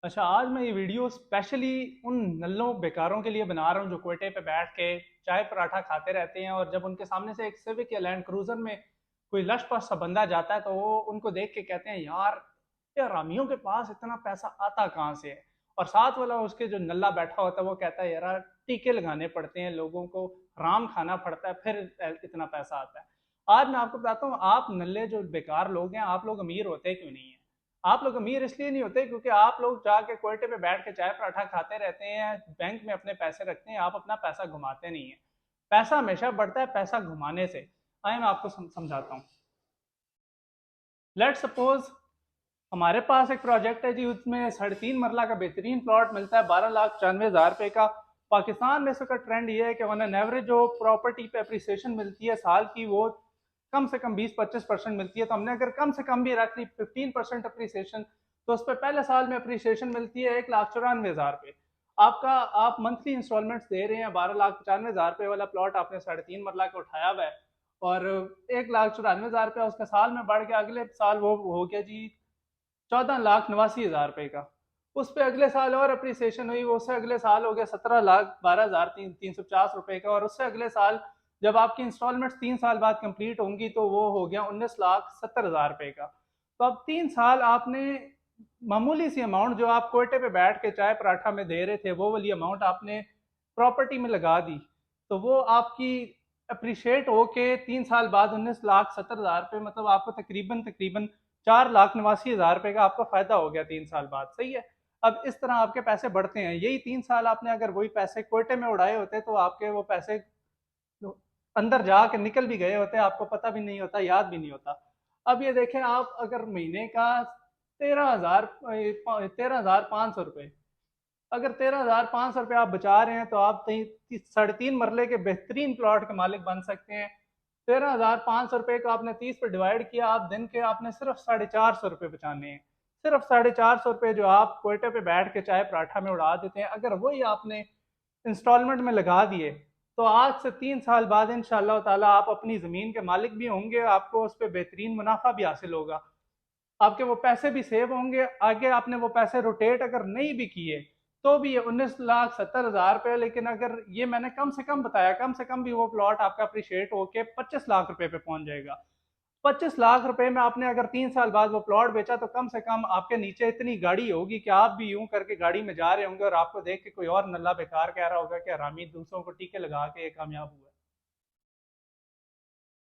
अच्छा, आज मैं ये वीडियो स्पेशली उन नल्लों बेकारों के लिए बना रहा हूँ जो क्वेटे पे बैठ के चाय पराठा खाते रहते हैं, और जब उनके सामने से एक सिविक या लैंड क्रूजर में कोई लश-पश सा बंदा जाता है तो वो उनको देख के कहते हैं, यार ये हरामियों के पास इतना पैसा आता कहाँ से है। और साथ वाला उसके जो नल्ला बैठा होता है वो कहता है, यार टीके लगाने पड़ते हैं, लोगों को हराम खाना पड़ता है, फिर इतना पैसा आता है। आज मैं आपको बताता हूँ, आप नल्ले जो बेकार लोग हैं, आप लोग अमीर होते क्यों नहीं है। आप लोग अमीर इसलिए नहीं होते क्योंकि आप लोग जाके क्वेटे पे बैठ के चाय पराठा खाते रहते हैं, बैंक में अपने पैसे रखते हैं, आप अपना पैसा घुमाते नहीं है। पैसा हमेशा बढ़ता है पैसा घुमाने से। आइए मैं आपको समझाता हूँ। लेट सपोज हमारे पास एक प्रोजेक्ट है जी, उसमें 3.5 मरला का बेहतरीन प्लॉट मिलता है 12,95,000 रुपए का। पाकिस्तान में इसका ट्रेंड ये है कि ऑन एन एवरेज जो प्रॉपर्टी पे अप्रिसिएशन मिलती है साल की, वो कम से कम 20-25% मिलती है। तो हमने अगर कम से कम भी रख ली 15% अप्रिसिएशन, तो उस पर पहले साल में अप्रिसिएशन मिलती है 1,94,000 रुपये। आपका आप मंथली इंस्टॉलमेंट्स दे रहे हैं, 12,95,000 रुपये वाला प्लॉट आपने 3.5 मरला का उठाया हुआ है, और 1,94,000 रुपया उसका साल में बढ़ गया, अगले साल वो हो गया जी 14,89,000 रुपये का। उस पर अगले साल और अप्रिसिएशन हुई, वो उससे अगले साल हो गया 17,12,350 रुपये का, और उससे अगले साल जब आपकी इंस्टॉलमेंट्स 3 साल बाद कंप्लीट होंगी तो वो हो गया 19,70,000 रुपये का। तो अब 3 साल आपने मामूली सी अमाउंट जो आप कोयटे पे बैठ के चाय पराठा में दे रहे थे, वो वाली अमाउंट आपने प्रॉपर्टी में लगा दी, तो वो आपकी अप्रिशिएट होके 3 साल बाद 19,70,000 रुपये, मतलब आपको तकरीबन तकरीबन 4,89,000 रुपये का आपका फायदा हो गया 3 साल बाद। सही है। अब इस तरह आपके पैसे बढ़ते हैं। यही 3 साल आपने अगर वही पैसे कोयटे में उड़ाए होते तो आपके वो पैसे अंदर जाके निकल भी गए होते, आपको पता भी नहीं होता, याद भी नहीं होता। अब ये देखें, आप अगर महीने का 13,500 रुपये, अगर 13,500 रुपये आप बचा रहे हैं तो आप 3.5 मरले के बेहतरीन प्लॉट के मालिक बन सकते हैं। 13,500 रुपये को आपने 30 पर डिवाइड किया, आप दिन के आपने सिर्फ 450 रुपये बचाने हैं। सिर्फ 450 रुपये जो आप कोयटे पे बैठ के चाय पराठा में उड़ा देते हैं, अगर वही आपने इंस्टॉलमेंट में लगा दिए, तो आज से 3 साल बाद इंशाल्लाह ताला आप अपनी ज़मीन के मालिक भी होंगे, आपको उस पर बेहतरीन मुनाफा भी हासिल होगा, आपके वो पैसे भी सेव होंगे। आगे आपने वो पैसे रोटेट अगर नहीं भी किए तो भी ये 19,70,000 रुपये, लेकिन अगर ये मैंने कम से कम बताया, कम से कम भी वो प्लॉट आपका अप्रिशिएट होके 25 लाख रुपए पे पहुंच जाएगा। 25 लाख रुपए में आपने अगर 3 साल बाद वो प्लॉट बेचा, तो कम से कम आपके नीचे इतनी गाड़ी होगी कि आप भी यूं करके गाड़ी में जा रहे होंगे और आपको देख के कोई और नल्ला बेकार कह रहा होगा कि हरामी दूसरों को टीके लगा के कामयाब हुआ।